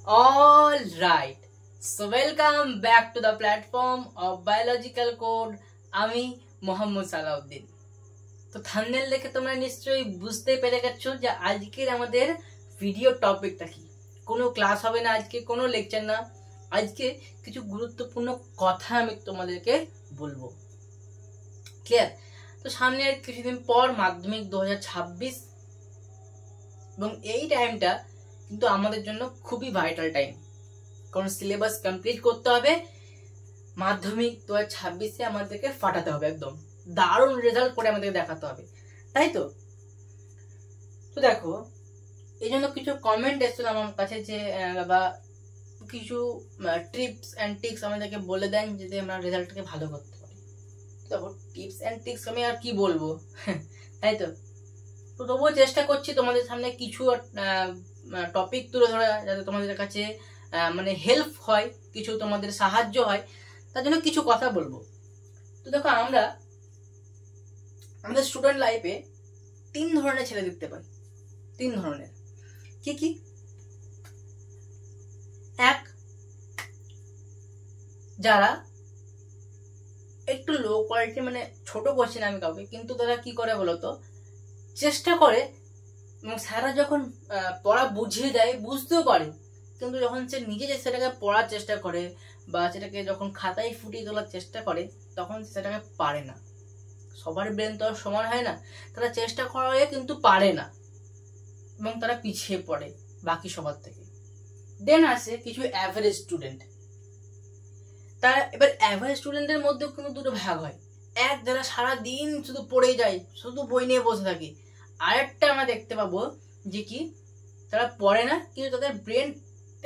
All right, so welcome back to the platform of biological code. আমি মোহাম্মদ সালাউদ্দিন। তো thumbnail দেখে তোমরা নিশ্চয়ই বুঝতে পেরে গেছো যে আজকের আমাদের ভিডিও টপিকটা কি। কোনো ক্লাস হবে না আজকে, কোনো লেকচার না, আজকে কিছু গুরুত্বপূর্ণ কথা আমি তোমাদেরকে বলবো। ক্লিয়ার? তো সামনে কিছুদিন পর মাধ্যমিক 2026 এবং এই টাইমটা কিন্তু আমাদের জন্য খুবই ভাইটাল টাইম, কারণ সিলেবাস কমপ্লিট করতে হবে। মাধ্যমিক 2026-এ আমাদেরকে ফাটাতে হবে, একদম দারুণ রেজাল্ট করে আমাদেরকে দেখাতে হবে, তাই তো? তো দেখো, এই জন্য কিছু কমেন্ট এসেছিল আমার কাছে যে বা কিছু টিপস অ্যান্ড ট্রিক্স আমাদেরকে বলে দেন যদি আমরা রেজাল্টটাকে ভালো করতে পারি। দেখো, টিপস অ্যান্ড ট্রিক্স আমি আর কি বলবো, তাই তো? তো তবুও চেষ্টা করছি তোমাদের সামনে কিছু টপিক তুলে ধরা, যাতে তোমাদের কাছে মানে হেল্প হয়, কিছু তোমাদের সাহায্য হয়, তার জন্য কিছু কথা বলবো। তো দেখো, আমরা আমাদের স্টুডেন্ট লাইফে 3 ধরনের ছেলে দেখতে পাই। 3 ধরনের। কি কি? এক, যারা একটু লো কোয়ালিটি, মানে ছোট করছি না আমি কাউকে, কিন্তু তারা কি করে বলতো, চেষ্টা করে এবং স্যাররা যখন পড়া বুঝিয়ে দেয় বুঝতেও পারে, কিন্তু যখন সে নিজে সেটাকে পড়ার চেষ্টা করে বা সেটাকে যখন খাতায় ফুটিয়ে তোলার চেষ্টা করে, তখন সেটাকে পারে না। সবার ব্রেন তো আর সমান হয় না, তারা চেষ্টা করে কিন্তু পারে না এবং তারা পিছিয়ে পড়ে বাকি সবার থেকে। দেন আসে কিছু অ্যাভারেজ স্টুডেন্ট। তারা এবার অ্যাভারেজ স্টুডেন্টের মধ্যেও কিন্তু দুটো ভাগ হয়। এক, যারা সারাদিন শুধু পড়ে যায়, শুধু বই নিয়ে বসে থাকে। আরেকটা আমরা দেখতে পাবো যে কি, তারা পড়ে না, কিন্তু তাদের ব্রেন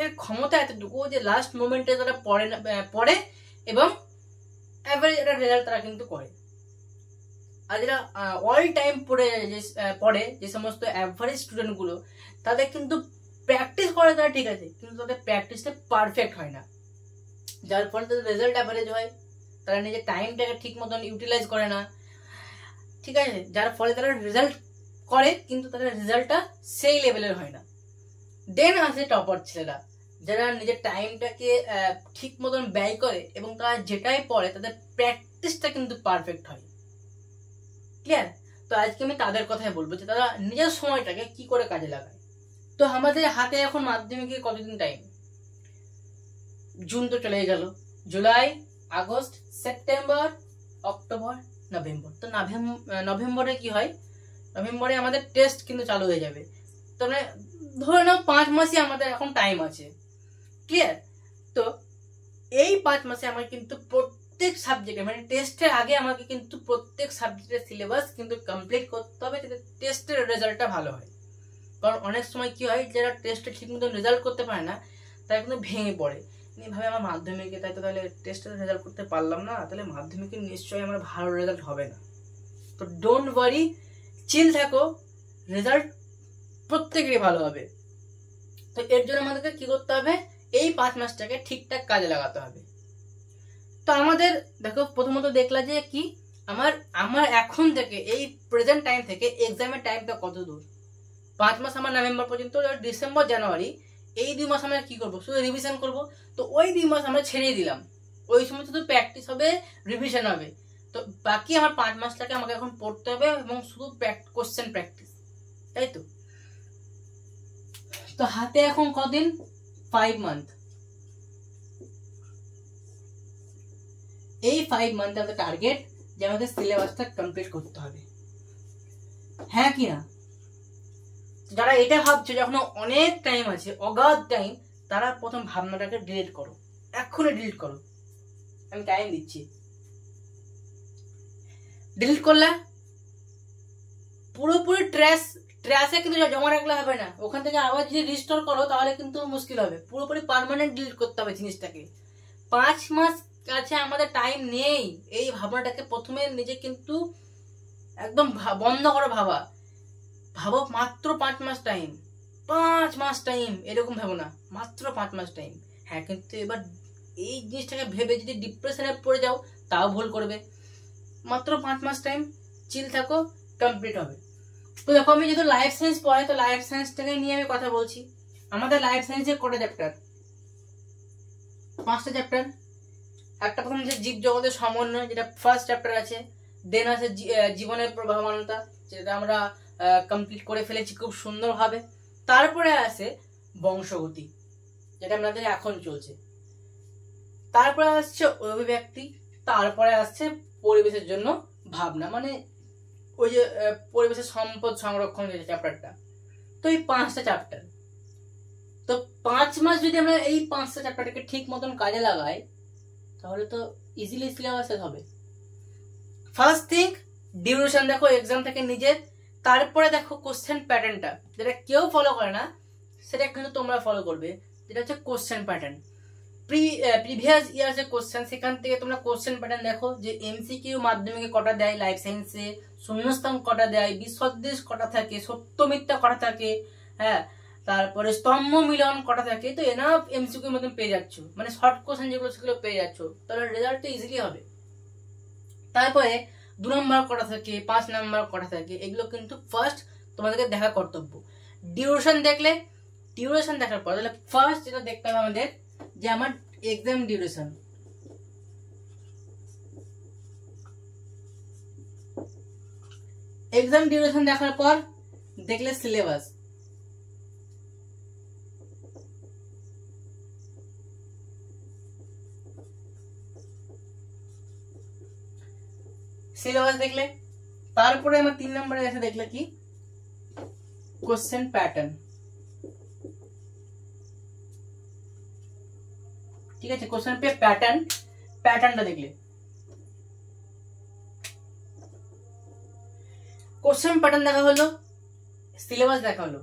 এর ক্ষমতা এতটুকু যে লাস্ট মোমেন্টে তারা পড়ে এবং অ্যাভারেজ একটা রেজাল্ট তারা কিন্তু করে। আর যেটা অল টাইম পড়ে যে সমস্ত অ্যাভারেজ স্টুডেন্টগুলো, তাদের কিন্তু প্র্যাকটিস করে তারা ঠিক আছে, কিন্তু তাদের প্র্যাকটিসটা পারফেক্ট হয় না, যার ফলে তাদের রেজাল্ট অ্যাভারেজ হয়। তারা নিজের টাইমটাকে ঠিক মতন ইউটিলাইজ করে না, ঠিক আছে, যার ফলে তারা রেজাল্ট করে কিন্তু তাদের রেজাল্টটা সেই লেভেলের হয় না। দেন আসে টপার ছেলেরা, যারা নিজের টাইমটাকে ঠিক মতন ব্যয় করে এবং তারা যেটাই পড়ে তাদের প্র্যাকটিসটা কিন্তু পারফেক্ট হয়। ক্লিয়ার? তো আজকে আমি তাদের কথাই বলবো যে তারা নিজের সময়টাকে কি করে কাজে লাগায়। তো আমাদের হাতে এখন মাধ্যমিকে কতদিন টাইম? জুন তো চলে গেল, July, August, September, October, November. তো নভেম্বরে কি হয়? নভেম্বরে আমাদের টেস্ট কিন্তু চালু হয়ে যাবে। তবে ধরে নাও 5 মাসই আমাদের এখন টাইম আছে। ক্লিয়ার? তো এই 5 মাসে আমাকে কিন্তু প্রত্যেক সাবজেক্টে, মানে টেস্টের আগে আমাকে কিন্তু প্রত্যেক সাবজেক্টের সিলেবাস কিন্তু কমপ্লিট করতে হবে, যাতে টেস্টের রেজাল্টটা ভালো হয়। কারণ অনেক সময় কি হয়, যারা টেস্টে ঠিক মতো রেজাল্ট করতে পারে না, তারা কিন্তু ভেঙে পড়ে, ভাবে আমার মাধ্যমিকে তাই তো, তাহলে টেস্টে রেজাল্ট করতে পারলাম না, তাহলে মাধ্যমিকে নিশ্চয়ই আমার ভালো রেজাল্ট হবে না। তো ডোন্ট ওয়ারি, চিল থাকো, রেজাল্ট প্রত্যেকেরই ভালো হবে। তো এর জন্য আমাদেরকে কি করতে হবে, এই 5 মাসটাকে ঠিকঠাক কাজে লাগাতে হবে। তো আমাদের দেখো, প্রথমত দেখলা যে কি, আমার এখন থেকে এই প্রেজেন্ট টাইম থেকে এক্সামের টাইমটা কত দূর। 5 মাস আমার নভেম্বর পর্যন্ত, ডিসেম্বর জানুয়ারি এই 2 মাস আমরা কি করবো, শুধু রিভিশন করব। তো ওই 2 মাস আমরা ছেড়ে দিলাম, ওই সময় শুধু প্র্যাকটিস হবে, রিভিশন হবে। তো বাকি আমার 5 মাসটাকে আমাকে এখন পড়তে হবে এবং শুধু কোশ্চেন প্র্যাকটিস, তাই তো? তো হাতে এখন কদিন? 5 মান্থ। এই 5 মান্থ আমাদের টার্গেট যে আমাদের সিলেবাসটা কমপ্লিট করতে হবে, হ্যাঁ কি না? যারা এটা ভাবছো যে এখনো অনেক টাইম আছে, অগাধ টাইম, তারা প্রথম ভাবনাটাকে ডিলিট করো, এক্ষুনি ডিলিট করো। আমি টাইম দিচ্ছি। ডিলিট করলে পুরোপুরি ট্র্যাশে কিন্তু জমা রাখলে হবে না, ওখান থেকে আবার যদি রিস্টোর করো তাহলে কিন্তু মুশকিল হবে। পুরোপুরি পার্মানেন্ট ডিলিট করতে হবে জিনিসটাকে। 5 মাস কাছে আমাদের টাইম নেই, এই ভাবনাটাকে প্রথমে নিজে কিন্তু একদম বন্ধ করো। ভাবো মাত্র 5 মাস টাইম, 5 মাস টাইম, এরকম ভাবো না, মাত্র 5 মাস টাইম। হ্যাঁ, কিন্তু এবার এই জিনিসটাকে ভেবে যদি ডিপ্রেশনে পড়ে যাও তাও ভুল করবে। মাত্র 5 মাস টাইম, চিল থাকো, কমপ্লিট হবে। তো দেখো, আমি যেহেতু লাইফ সায়েন্স পড়াই, তো লাইফ সায়েন্সটাকে নিয়ে আমি কথা বলছি। আমাদের লাইফ সায়েন্সের কটা চ্যাপ্টার? 5টা চ্যাপ্টার। একটা প্রথম হচ্ছে জীব জগতের সমন্বয়, যেটা ফার্স্ট চ্যাপ্টার আছে। দেন আছে জীবনের প্রবাহমানতা, যেটা আমরা কমপ্লিট করে ফেলেছি খুব সুন্দরভাবে। তারপরে আসে বংশগতি, যেটা আমাদের এখন চলছে। তারপরে আসছে অভিব্যক্তি, তারপরে আসছে পরিবেশের জন্য ভাবনা, মানে ওই যে পরিবেশের সম্পদ সংরক্ষণ যে চ্যাপ্টারটা। তো এই 5টা চ্যাপ্টার, তো 5 মাস যদি আমরা এই 5টা চ্যাপ্টারটাকে ঠিক মতন কাজে লাগাই, তাহলে তো ইজিলি সিলেবাস হবে। ফার্স্ট থিং ডিউরেশন দেখো এক্সাম থেকে নিজের, তারপরে দেখো কোশ্চেন প্যাটার্নটা, যেটা কেউ ফলো করে না সেটা কিন্তু তোমরা ফলো করবে, যেটা হচ্ছে কোশ্চেন প্যাটার্ন। প্রিভিয়াস ইয়ার্স এর কোশ্চেন, সেখান থেকে তোমরা কোশ্চেন প্যাটার্ন দেখো যে এমসিকিউ মাধ্যমিকে কটা দেয়, লাইফ সায়েন্সে শূন্যস্থান কটা দেয়, বিসদৃশ কটা থাকে, সত্য মিথ্যা কটা থাকে, হ্যাঁ, তারপরে স্তম্ভ মিলন কটা থাকে। তো এনাফ এমসিকিউর মতন পেয়ে যাচ্ছ, মানে শর্ট কোশ্চেন যেগুলো সেগুলো পেয়ে যাচ্ছ, তাহলে রেজাল্টটা ইজিলি হবে। তারপরে 2 নম্বর কটা থাকে, 5 নম্বর কটা থাকে, এগুলো কিন্তু ফার্স্ট তোমাদেরকে দেখা কর্তব্য। ডিউরেশন দেখলে, ডিউরেশন দেখার পর তাহলে ফার্স্ট যেটা দেখতে হবে আমাদের, যে আমার এক্সাম ডিউরেশন। এক্সাম ডিউরেশন দেখার পর দেখলে সিলেবাস, সিলেবাস দেখলে তারপরে আমার 3 নম্বরে এসে দেখলে কি কোশ্চেন প্যাটার্ন। ঠিক আছে, কোশ্চেন পে প্যাটার্নটা দেখলে, কোশ্চেন প্যাটার্ন দেখা হলো, সিলেবাস দেখা হলো।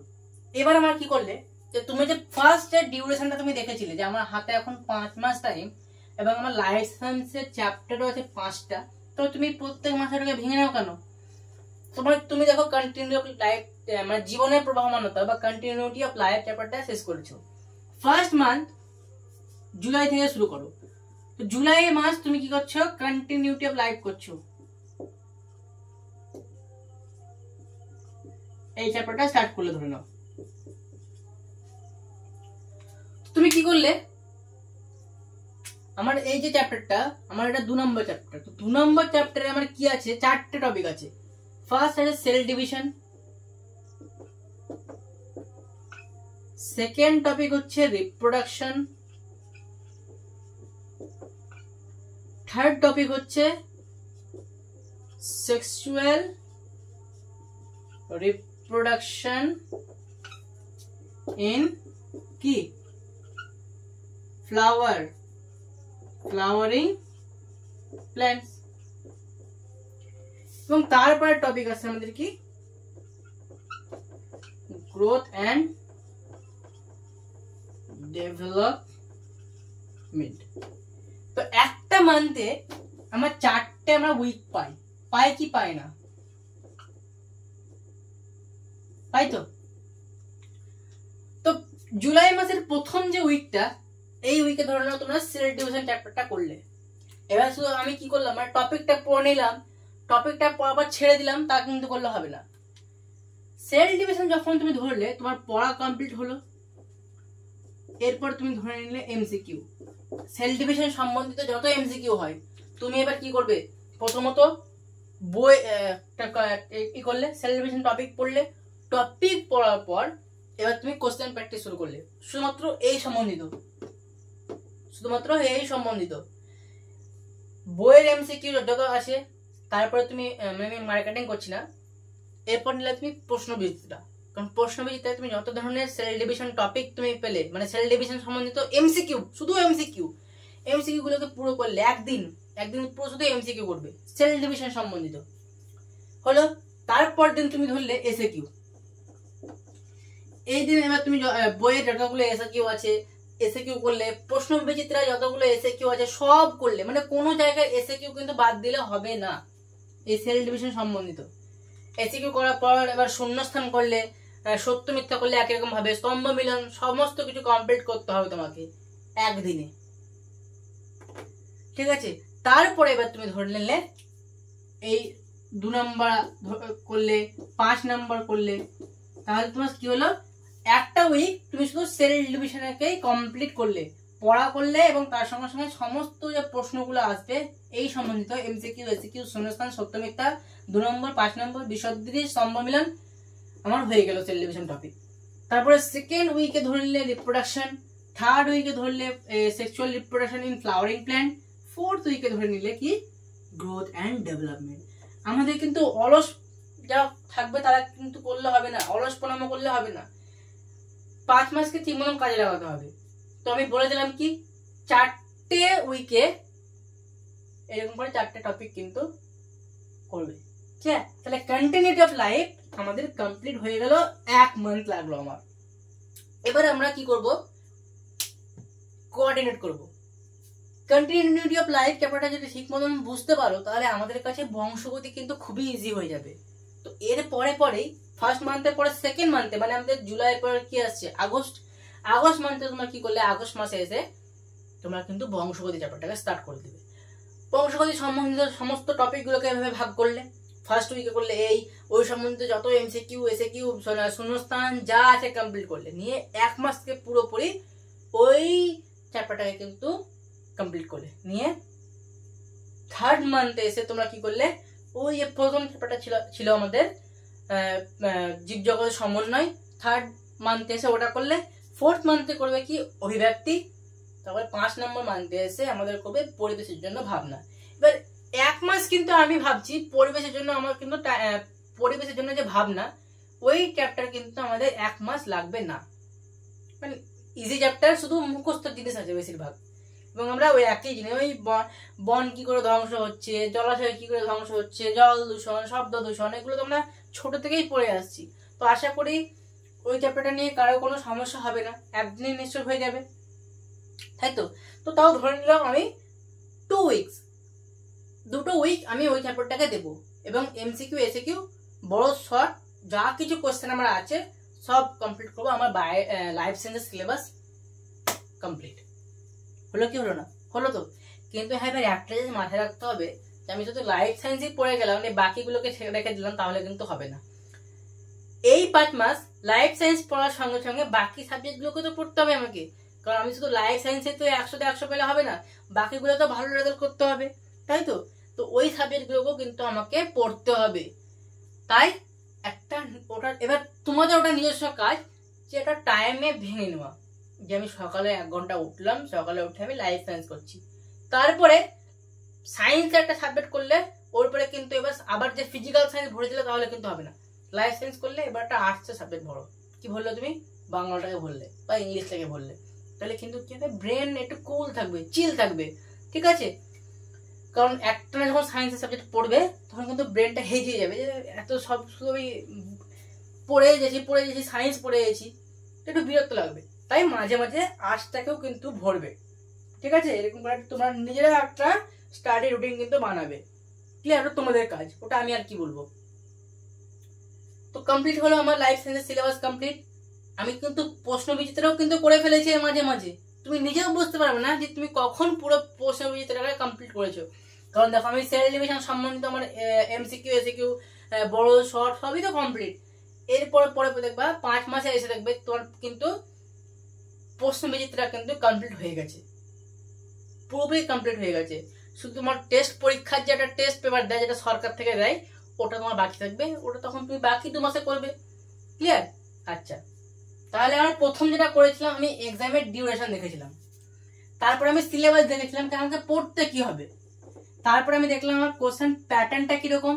এবার আমার কি করলে, যে তুমি যে ফার্স্ট যে ডিউরেশনটা তুমি দেখেছিলে, যে আমার হাতে এখন 5 মাস টাইম এবং আমার লাইফ সায়েন্সের চ্যাপ্টারও আছে 5টা, তো তুমি প্রত্যেক মাসেরটাকে ভেঙে নাও কেন? তুমি দেখো কন্টিনিউ লাইফ, মানে জীবনের প্রবাহমানতা বা কন্টিনিউটি অফ লাইফ চ্যাপ্টারটা শেষ করেছো। ফার্স্ট মান্থ জুলাই থেকে শুরু করো, তো জুলাই মাস তুমি কি করছো, কন্টিনিউটি অফ লাইফ করছো, এই চ্যাপ্টারটা স্টার্ট করলে ধরে নাও। তুমি কি করলে, আমার এই যে চ্যাপ্টারটা, আমার এটা 2 নম্বর চ্যাপ্টার, তো 2 নম্বর চ্যাপ্টারে আমার কি আছে, 4টে টপিক আছে। ফার্স্ট আছে সেল ডিভিশন, সেকেন্ড টপিক হচ্ছে রিপ্রোডাকশন, থার্ড টপিক হচ্ছে সেক্সুয়াল রিপ্রোডাকশন ইন কি ফ্লাওয়ারিং প্ল্যান্টস, এবং তারপরে টপিক আছে আমাদের কি গ্রোথ অ্যান্ড ডেভেলপমেন্ট। তো একটা মান্থে আমার 4টে আমরা উইক পাই কি পাই না, পাই তো। তো জুলাই মাসের প্রথম যে উইকটা, এই উইকে ধরে নাও তোমরা সেল ডিভিশন চ্যাপ্টারটা করলে। এবার শুধু আমি কি করলাম, মানে টপিকটা পড়ে নিলাম, টপিকটা পড়াবার ছেড়ে দিলাম, তা কিন্তু করলে হবে না। সেল ডিভিশন যখন তুমি ধরলে, তোমার পড়া কমপ্লিট হলো, এরপর তুমি ধরে নিলে এমসিকিউ। সেল ডিভিশন সম্বন্ধিত যত এমসিকিউ হয়, তুমি এবার কি করবে, প্রথমত বই কি করলে, সেল ডিভিশন টপিক পড়লে, টপিক পড়ার পর এবার তুমি কোশ্চেন প্র্যাকটিস শুরু করলে, শুধুমাত্র এই সম্বন্ধিত বইয়ের এমসিকিউ যত আসে। তারপরে তুমি মার্কেটিং করছি না, এরপর নিলে তুমি প্রশ্নবিচিত্রা, কারণ প্রশ্নবিচিত্রায় তুমি যত ধরনের সেল ডিভিশন টপিক তুমি পেলে, মানে সেল ডিভিশন সম্বন্ধিত এমসিকিউ, শুধু এমসিকিউ গুলোকে পুরো করলে, একদিন পুরো শুধু এমসিকিউ করবে সেল ডিভিশন সম্বন্ধিত হলো। তারপর দিন তুমি ধরলে এসএকিউ। এই দিন এবার তুমি বইয়ের যতগুলো এসএকিউ আছে এসএকিউ করলে, প্রশ্ন বিচিত্রায় যতগুলো এসএকিউ আছে সব করলে, মানে কোনো জায়গায় এসএকিউ কিন্তু বাদ দিলে হবে না এই সেল ডিভিশন সম্বন্ধিত। এসএকিউ করার পর এবার শূন্যস্থান করলে, সত্য মিথ্যা করলে একই রকম ভাবে, স্তম্ভ মিলন, সমস্ত কিছু কমপ্লিট করতে হবে তোমাকে একদিনে। ঠিক আছে, তারপরে এবার তুমি ধরে নিলে এই 2 নম্বর করলে, 5 নম্বর করলে, তাহলে তোমার কি হলো, একটা উইক তুমি শুধু সেল ডিভিশনকেই কমপ্লিট করলে, পড়া করলে এবং তার সঙ্গে সঙ্গে সমস্ত যে প্রশ্নগুলো আসবে এই সম্বন্ধিত এমসিকিউ এসিকিউ শূন্যস্থান সত্য মিথ্যা 2 নম্বর 5 নম্বর বিশদ স্তম্ভ মিলন আমার হয়ে গেল সেল ডিভিশন টপিক। তারপরে সেকেন্ড উইকে ধরলে রিপ্রোডাকশন, থার্ড উইকে ধরলে sexual reproduction in flowering plant, fourth উইকে ধরে নিলে কি গ্রোথ অ্যান্ড ডেভেলপমেন্ট। আমাদের কিন্তু অলস যারা থাকবে তারা কিন্তু করলে হবে না, অলসপনামো করলে হবে না, 5 মাসকে ঠিক মতন কাজে লাগাতে হবে। তো আমি বলে দিলাম কি 4টে উইকে এরকম করে 4টে টপিক কিন্তু করবে, ঠিক আছে? তাহলে কন্টিনিউটি অফ লাইফ আমাদের কমপ্লিট হয়ে গেল, 1 মান্থ লাগলো আমার। এবারে আমরা কি করব, কোঅর্ডিনেট করব। কন্টিনিউটি অফ লাইফ চ্যাপ্টারটা যদি ঠিক মতন বুঝতে পারো তাহলে আমাদের কাছে বংশগতি কিন্তু খুবই ইজি হয়ে যাবে। তো এর পরেই ফার্স্ট মান্থের পরে সেকেন্ড মান্থে, মানে আমাদের জুলাই পরে কি আসছে আগস্ট মান্থে তোমরা কি করলে, আগস্ট মাসে এসে তোমরা কিন্তু বংশগতি চ্যাপ্টারটাকে স্টার্ট করে দেবে। বংশগতি সম্বন্ধিত সমস্ত টপিকগুলোকে এভাবে ভাগ করলে, ফার্স্ট উইকে করলে এই ওই সম্বন্ধিত যত এমসিকিউ এসিকিউ শূন্যস্থান যা আছে কমপ্লিট করলে, নিয়ে 1 মাসকে পুরোপুরি ওই চ্যাপ্টারটাকে কিন্তু কমপ্লিট করলে, নিয়ে থার্ড মান্থে এসে তোমরা কি করলে, ওই যে প্রথম চ্যাপ্টারটা ছিল আমাদের জীবজগতের সমন্বয়, থার্ড মান্থে এসে ওটা করলে, ফোর্থ মান্থে করবে কি অভিব্যক্তি, তারপরে 5 নম্বর মান্থে এসে আমাদের করবে পরিবেশের জন্য ভাবনা। এবার 1 মাস কিন্তু আমি ভাবছি পরিবেশের জন্য, আমার কিন্তু পরিবেশের জন্য যে ভাবনা ওই চ্যাপ্টার কিন্তু আমাদের 1 মাস লাগবে না, মানে ইজি চ্যাপ্টার, শুধু মুখস্থ জিনিস আছে বেশিরভাগ। এবং আমরা ওই একই জিনিস, ওই বন কি করে ধ্বংস হচ্ছে, জলাশয় কি করে ধ্বংস হচ্ছে, জল দূষণ, শব্দ দূষণ, এগুলো তো আমরা ছোট থেকেই পড়ে আসছি। তো আশা করি ওই চ্যাপ্টারটা নিয়ে কারো কোনো সমস্যা হবে না, একদিনে নিশ্চয় হয়ে যাবে, তাই তো? তো তাও ধরে নিলাম আমি 2 উইক আমি ওই চ্যাপ্টারটাকে দেবো, এবং এমসিকিউ এসিকিউ বড় শর্ট যা কিছু কোশ্চেন আমার আছে সব কমপ্লিট করবো। আমার লাইফ সায়েন্সের সিলেবাস কমপ্লিট হলো কি হলো না? হলো তো। কিন্তু হ্যাঁ এবার একটা জিনিস মাথায় রাখতে হবে যে আমি যদি লাইফ সায়েন্সই পড়ে গেলাম, বাকিগুলোকে রেখে দিলাম, তাহলে কিন্তু হবে না। এই 5 মাস লাইফ সায়েন্স পড়ার সঙ্গে সঙ্গে বাকি সাবজেক্টগুলোকে তো পড়তে হবে আমাকে, কারণ আমি শুধু লাইফ সায়েন্সে তো 100তে 100 পেলে হবে না, বাকিগুলো তো ভালো রেজাল্ট করতে হবে, তাই তো? তো ওই সাবজেক্টগুলোকেও কিন্তু আমাকে পড়তে হবে। তাই একটা ওটা এবার তোমাদের ওটা নিজস্ব কাজ যে এটা টাইমে ভেঙে নেওয়া, যে আমি সকালে 1 ঘন্টা উঠলাম, সকালে উঠে আমি লাইফ সায়েন্স করছি, তারপরে সায়েন্স একটা সাবজেক্ট করলে ওর পরে কিন্তু এবার আবার যে ফিজিক্যাল সায়েন্স ভরে দিলে তাহলে কিন্তু হবে না। লাইফ সায়েন্স করলে এবার একটা আর্টসের সাবজেক্ট ভরো, কি বললো তুমি, বাংলাটাকে বললে বা ইংলিশটাকে বললে, তাহলে কিন্তু কি হবে, ব্রেন একটু কুল থাকবে, চিল থাকবে, ঠিক আছে? কারণ একটা না যখন সায়েন্সের সাবজেক্ট পড়বে তখন কিন্তু ব্রেনটা হেজিয়ে যাবে, যে এত সব শুধু আমি পড়ে গেছি সায়েন্স পড়ে গেছি, একটু বিরক্ত লাগবে। তাই মাঝে মাঝে আর্টসটাকেও কিন্তু ভরবে, ঠিক আছে? এরকম করে তোমরা নিজেরা একটা স্টাডি রুটিন কিন্তু বানাবে, ক্লিয়ার? তোমাদের কাজ ওটা, আমি আর কি বলবো। তো কমপ্লিট হলো আমার লাইফ সায়েন্সের সিলেবাস কমপ্লিট। আমি কিন্তু প্রশ্ন বিচিত্রাও কিন্তু করে ফেলেছি মাঝে মাঝে, তুমি নিজেও বুঝতে পারবে না যে তুমি কখন পুরো প্রশ্ন বিচিত্রাটা কমপ্লিট করেছো। কারণ দেখো আমি সেল ডিভিশন সম্বন্ধিত আমার এমসিকিউ এসিকিউ বড় শর্ট সবই তো কমপ্লিট। এরপর পরে দেখবা 5 মাসে এসে দেখবে তোমার কিন্তু প্রশ্ন বিচিত্রা কিন্তু কমপ্লিট হয়ে গেছে, পুরোপুরি কমপ্লিট হয়ে গেছে। শুধু তোমার টেস্ট পরীক্ষার যে একটা টেস্ট পেপার দেয়, যেটা সরকার থেকে দেয়, ওটা তোমার বাকি থাকবে, ওটা তখন তুমি বাকি 2 মাসে করবে, ক্লিয়ার? আচ্ছা, তাহলে আমার প্রথম যেটা করেছিলাম আমি এক্সামের ডিউরেশন দেখেছিলাম, তারপরে আমি সিলেবাস দেখেছিলাম যে আমাকে পড়তে কি হবে, তারপরে আমি দেখলাম আমার কোশ্চেন প্যাটার্নটা কিরকম,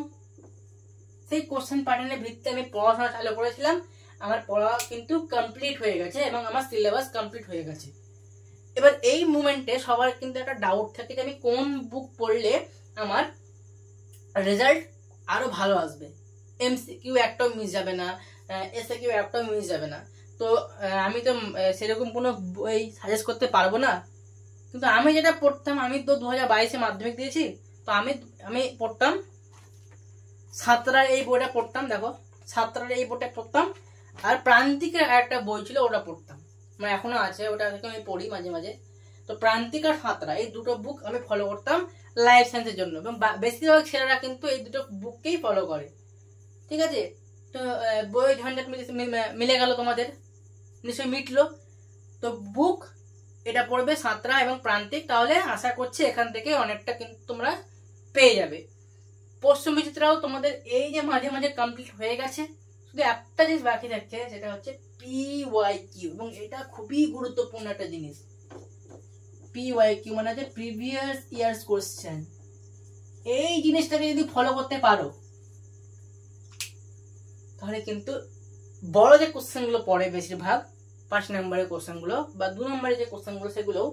সেই কোশ্চেন প্যাটার্নের ভিত্তিতে আমি পড়াশোনা চালু করেছিলাম। আমার পড়া কিন্তু কমপ্লিট হয়ে গেছে এবং আমার সিলেবাস কমপ্লিট হয়ে গেছে। এবার এই মুমেন্টে সবার কিন্তু একটা ডাউট থাকে যে আমি কোন বুক পড়লে আমার রেজাল্ট আরো ভালো আসবে, এমসিকিউ একটাও মিস যাবে না, এসএকিউ একটাও মিস যাবে না। তো আমি তো সেরকম কোনো বই সাজেস্ট করতে পারবো না, কিন্তু আমি যেটা পড়তাম, আমি তো 2022-এ মাধ্যমিক দিয়েছি, তো আমি পড়তাম সাঁতরার এই বইটা পড়তাম, দেখো সাঁতরার এই বইটা পড়তাম, আর প্রান্তিকের একটা বই ছিল ওটা পড়তাম, মানে এখনো আছে, ওটা থেকে আমি পড়ি মাঝে মাঝে। তো প্রান্তিক আর সাঁতরা এই দুটো বুক আমি ফলো করতাম লাইফ সায়েন্সের জন্য, এবং বেশিরভাগ ছেলেরা কিন্তু এই দুটো বুককেই ফলো করে, ঠিক আছে? তো বই ঝঞ্ঝাট মিলে গেল, তোমাদের নিশ্চয়ই মিটলো। তো বুক এটা পড়বে সাঁতরা এবং প্রান্তিক, তাহলে আশা করছি এখান থেকে অনেকটা কিন্তু তোমরা পেয়ে যাবে। প্রশ্ন বিচিত্রাও তোমাদের এই যে মাঝে মাঝে কমপ্লিট হয়ে গেছে, শুধু একটা জিনিস বাকি থাকছে, সেটা হচ্ছে PYQ, এবং এটা খুবই গুরুত্বপূর্ণ একটা জিনিস। PYQ মানে হচ্ছে প্রিভিয়াস ইয়ার্স কোশ্চেন। এই জিনিসটাকে যদি ফলো করতে পারো তাহলে কিন্তু বড় যে কোশ্চেন গুলো পড়ে বেশিরভাগ 5 নম্বরের কোশ্চেন গুলো বা 2 নম্বরের যে কোশ্চেন গুলো,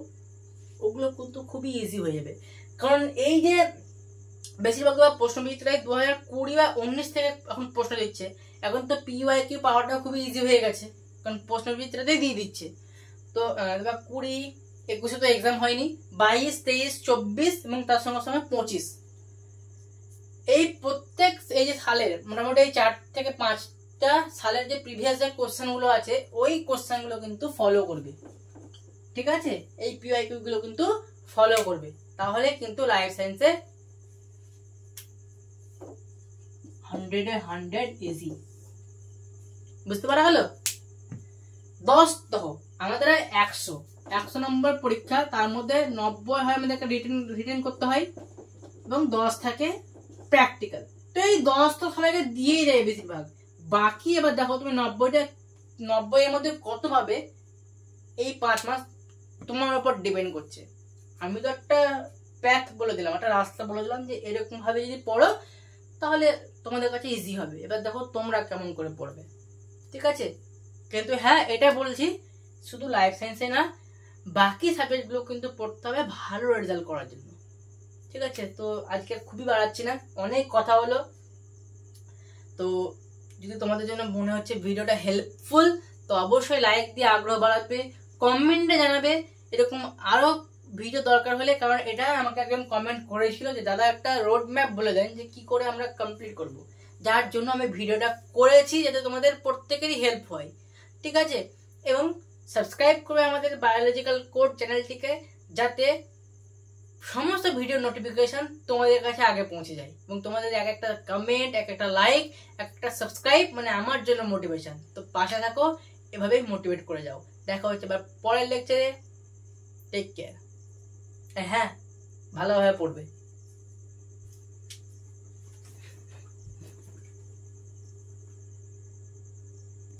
ওগুলো কিন্তু খুবই ইজি হয়ে যাবে। কারণ এই যে বেশিরভাগ প্রশ্নবিচিত্রায় 2020 বা 19 থেকে এখন প্রশ্ন দিচ্ছে, এখন তো PYQ পাওয়াটা খুবই ইজি হয়ে গেছে, কারণ প্রশ্নবিচিত্রাতেই দিয়ে দিচ্ছে। তো 20, 21 তো এক্সাম হয়নি, 22, 23, 24 এবং তার সঙ্গে সঙ্গে 25, এই প্রত্যেক এই যে সালের মোটামুটি এই 4 থেকে 5টা সালের যে প্রিভিয়াস যে কোশ্চেন গুলো আছে, ওই কোশ্চেন গুলো কিন্তু ফলো করবে। ঠিক আছে, এই PYQ গুলো কিন্তু ফলো করবে, তাহলে কিন্তু লাইফ সায়েন্সে 100 ইজি। বুঝতে পারা হলো? 10 দেখো আমাদের 100 নম্বর পরীক্ষা, তার মধ্যে 90 হয় আমাদেরকে রিটেন করতে হয় এবং 10 থাকে প্র্যাকটিক্যাল। তো এই 10 তো সবাইকে দিয়েই যায় বেশিরভাগ। বাকি এবার দেখো তুমি 90 এর মধ্যে কত পাবে, এই 5 মাস তোমার উপর ডিপেন্ড করছে। আমি তো একটা প্যাথ বলে দিলাম, একটা রাস্তা বলে দিলাম যে এরকম ভাবে যদি পড়ো তাহলে তোমাদের কাছে ইজি হবে। এবার দেখো তোমরা কেমন করে পড়বে। ঠিক আছে, কিন্তু হ্যাঁ এটা বলছি, শুধু লাইফ সায়েন্সে না, বাকি সাবজেক্টগুলো কিন্তু পড়তে হবে ভালো রেজাল্ট করার জন্য। ঠিক আছে, তো আজকে খুবই বাড়াচ্ছি না, অনেক কথা হলো। তো যদি তোমাদের জন্য মনে হচ্ছে ভিডিওটা হেল্পফুল, তো অবশ্যই লাইক দিয়ে আগ্রহ বাড়াবে, কমেন্টে জানাবে এরকম আরো ভিডিও দরকার হলে। কারণ এটা আমাকে একজন কমেন্ট করেছিল যে দাদা একটা রোড ম্যাপ বলে দেন যে কি করে আমরা কমপ্লিট করব, যার জন্য আমি ভিডিওটা করেছি, যাতে তোমাদের প্রত্যেকেরই হেল্প হয়। ঠিক আছে, এবং সাবস্ক্রাইব করবে আমাদের বায়োলজিক্যাল কোড চ্যানেলটিকে, যাতে সমস্ত ভিডিও নোটিফিকেশন তোমাদের কাছে আগে পৌঁছে যায়, এবং তোমাদের এক একটা কমেন্ট, এক একটা লাইক, এক একটা সাবস্ক্রাইব মানে আমার জন্য মোটিভেশন। তো পাশে থাকো, এভাবেই মোটিভেট করে যাও। দেখা হচ্ছে এবার পরের লেকচারে। Take care. হ্যাঁ, ভালোভাবে পড়বে।